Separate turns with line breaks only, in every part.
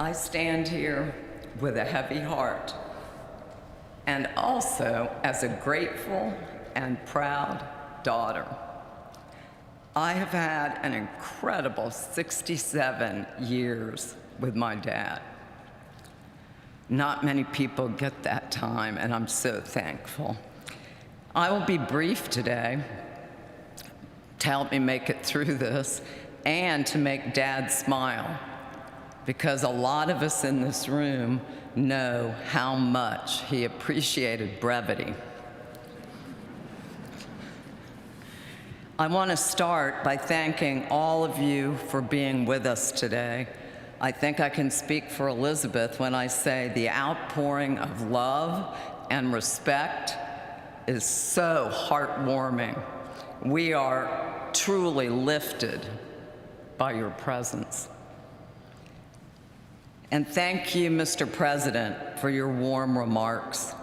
I stand here with a heavy heart and also as a grateful and proud daughter. I have had an incredible 67 years with my dad. Not many people get that time, and I'm so thankful. I will be brief today to help me make it through this and to make Dad smile, because a lot of us in this room know how much he appreciated brevity. I want to start by thanking all of you for being with us today. I think I can speak for Elizabeth when I say the outpouring of love and respect is so heartwarming. We are truly lifted by your presence. And thank you, Mr. President, for your warm remarks.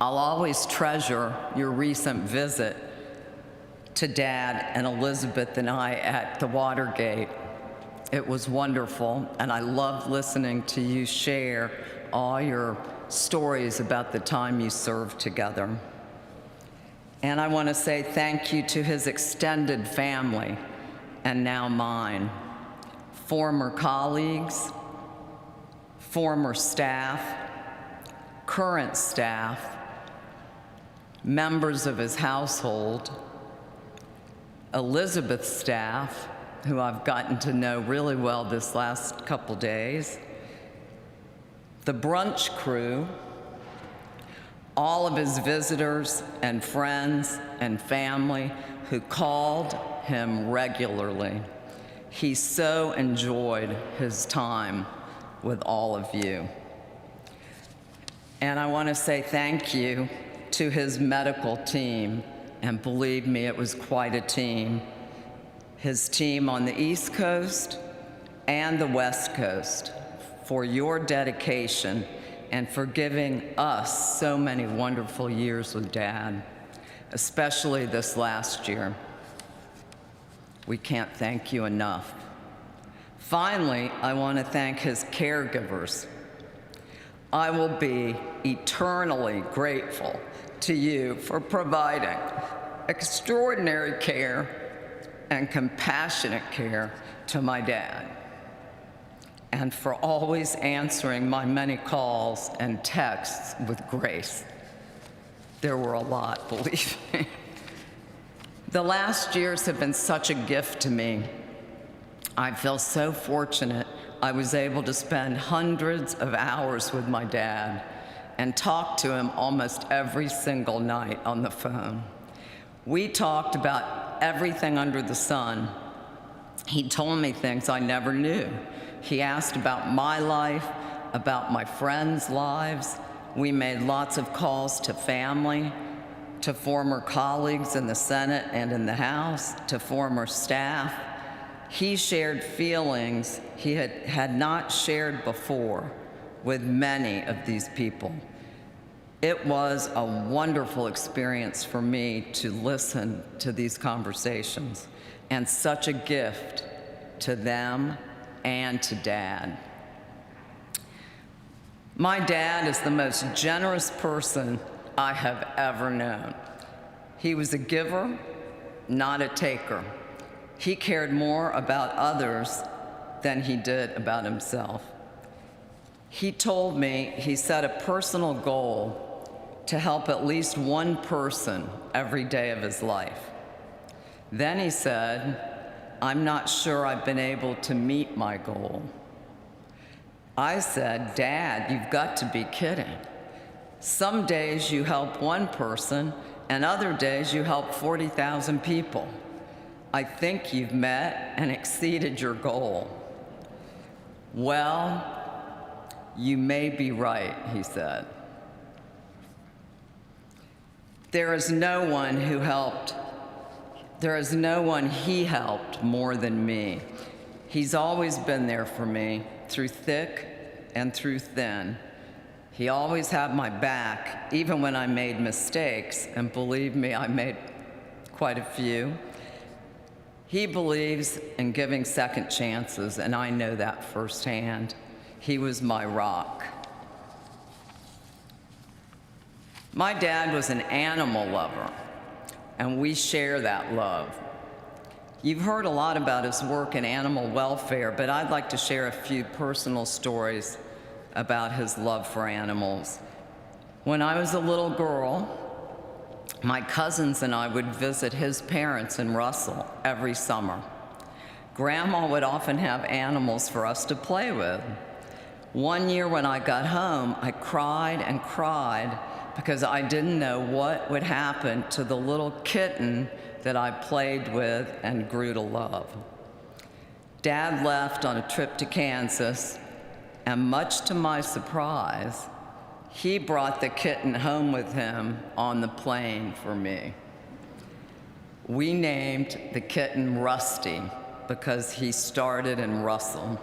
I'll always treasure your recent visit to Dad and Elizabeth and I at the Watergate. It was wonderful, and I loved listening to you share all your stories about the time you served together. And I want to say thank you to his extended family, and now mine, former colleagues, former staff, current staff, members of his household, Elizabeth's staff, who I've gotten to know really well this last couple days, the brunch crew, all of his visitors and friends and family who called him regularly. He so enjoyed his time with all of you. And I want to say thank you to his medical team, and believe me, it was quite a team. His team on the East Coast and the West Coast, for your dedication and for giving us so many wonderful years with Dad, especially this last year. We can't thank you enough. Finally, I want to thank his caregivers. I will be eternally grateful to you for providing extraordinary care and compassionate care to my dad, and for always answering my many calls and texts with grace. There were a lot, believe me. The last years have been such a gift to me. I feel so fortunate I was able to spend hundreds of hours with my dad and talk to him almost every single night on the phone. We talked about everything under the sun. He told me things I never knew. He asked about my life, about my friends' lives. We made lots of calls to family, to former colleagues in the Senate and in the House, to former staff. He shared feelings he had not shared before with many of these people. It was a wonderful experience for me to listen to these conversations, and such a gift to them and to Dad. My dad is the most generous person I have ever known. He was a giver, not a taker. He cared more about others than he did about himself. He told me he set a personal goal to help at least one person every day of his life. Then he said, "I'm not sure I've been able to meet my goal." I said, "Dad, you've got to be kidding. Some days you help one person, and other days you help 40,000 people. I think you've met and exceeded your goal." "Well, you may be right," he said. There is no one he helped more than me. He's always been there for me, through thick and through thin. He always had my back, even when I made mistakes, and believe me, I made quite a few. He believes in giving second chances, and I know that firsthand. He was my rock. My dad was an animal lover, and we share that love. You've heard a lot about his work in animal welfare, but I'd like to share a few personal stories about his love for animals. When I was a little girl, my cousins and I would visit his parents in Russell every summer. Grandma would often have animals for us to play with. One year when I got home, I cried and cried because I didn't know what would happen to the little kitten that I played with and grew to love. Dad left on a trip to Kansas, and much to my surprise, he brought the kitten home with him on the plane for me. We named the kitten Rusty because he started in Russell.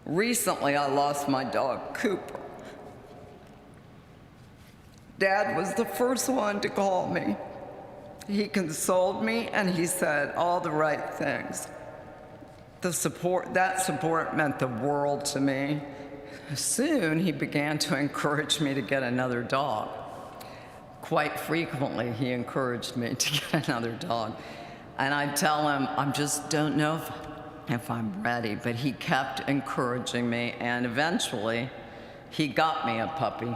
Recently, I lost my dog, Cooper. Dad was the first one to call me. He consoled me and he said all the right things. That support meant the world to me. Soon he began to encourage me to get another dog. Quite frequently he encouraged me to get another dog. And I'd tell him, I just don't know if I'm ready, but he kept encouraging me, and eventually he got me a puppy.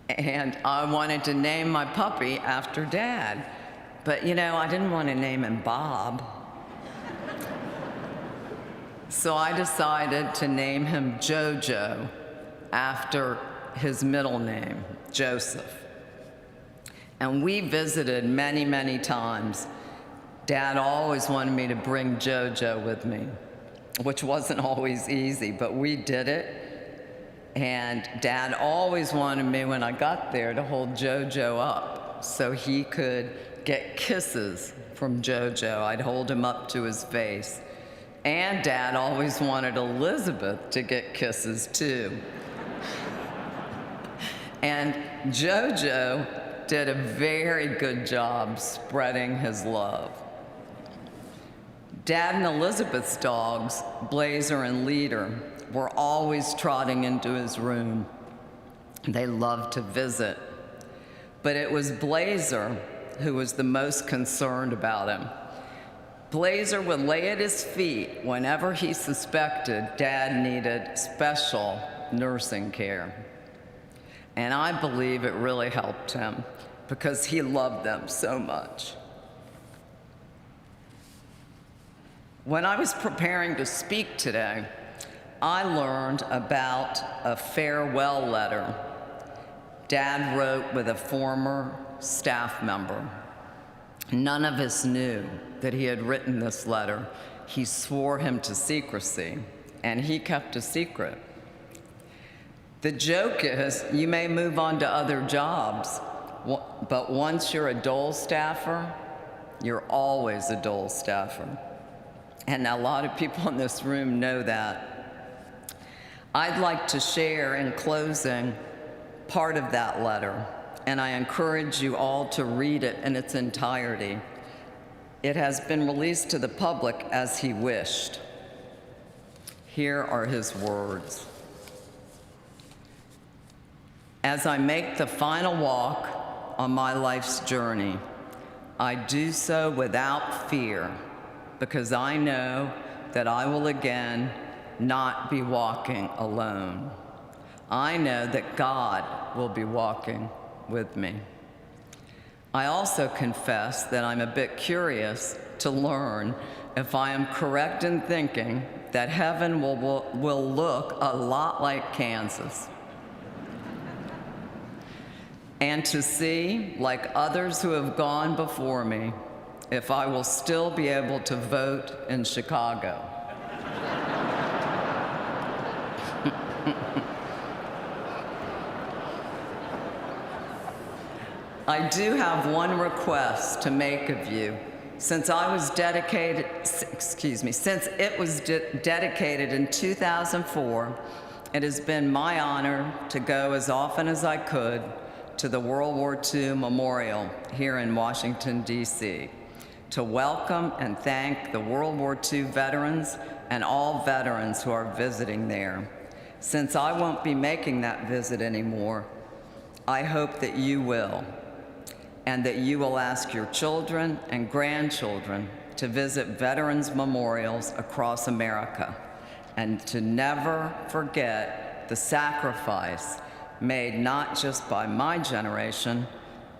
And I wanted to name my puppy after Dad. But you know, I didn't want to name him Bob. So I decided to name him Jojo after his middle name, Joseph. And we visited many, many times. Dad always wanted me to bring Jojo with me, which wasn't always easy, but we did it. And Dad always wanted me, when I got there, to hold Jojo up so he could get kisses from Jojo. I'd hold him up to his face. And Dad always wanted Elizabeth to get kisses too. And Jojo did a very good job spreading his love. Dad and Elizabeth's dogs, Blazer and Leader, were always trotting into his room. They loved to visit. But it was Blazer who was the most concerned about him. Blazer would lay at his feet whenever he suspected Dad needed special nursing care. And I believe it really helped him because he loved them so much. When I was preparing to speak today, I learned about a farewell letter Dad wrote with a former staff member. None of us knew that he had written this letter. He swore him to secrecy, and he kept a secret. The joke is, you may move on to other jobs, but once you're a Dole staffer, you're always a Dole staffer. And a lot of people in this room know that. I'd like to share in closing part of that letter, and I encourage you all to read it in its entirety. It has been released to the public as he wished. Here are his words. As I make the final walk on my life's journey, I do so without fear, because I know that I will again not be walking alone. I know that God will be walking with me. I also confess that I'm a bit curious to learn if I am correct in thinking that heaven will look a lot like Kansas. And to see, like others who have gone before me, if I will still be able to vote in Chicago. I do have one request to make of you. Since it was dedicated in 2004, it has been my honor to go as often as I could to the World War II Memorial here in Washington, D.C., to welcome and thank the World War II veterans and all veterans who are visiting there. Since I won't be making that visit anymore, I hope that you will, and that you will ask your children and grandchildren to visit veterans' memorials across America, and to never forget the sacrifice made not just by my generation,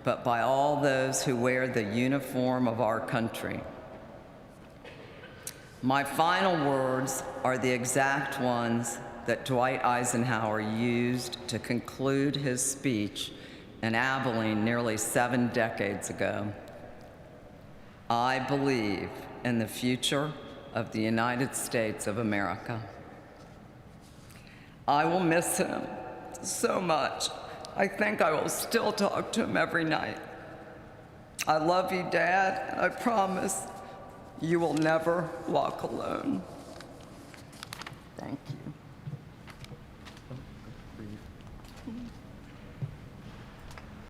but by all those who wear the uniform of our country. My final words are the exact ones that Dwight Eisenhower used to conclude his speech in Abilene nearly 7 decades ago. I believe in the future of the United States of America. I will miss him so much. I think I will still talk to him every night. I love you, Dad, and I promise you will never walk alone.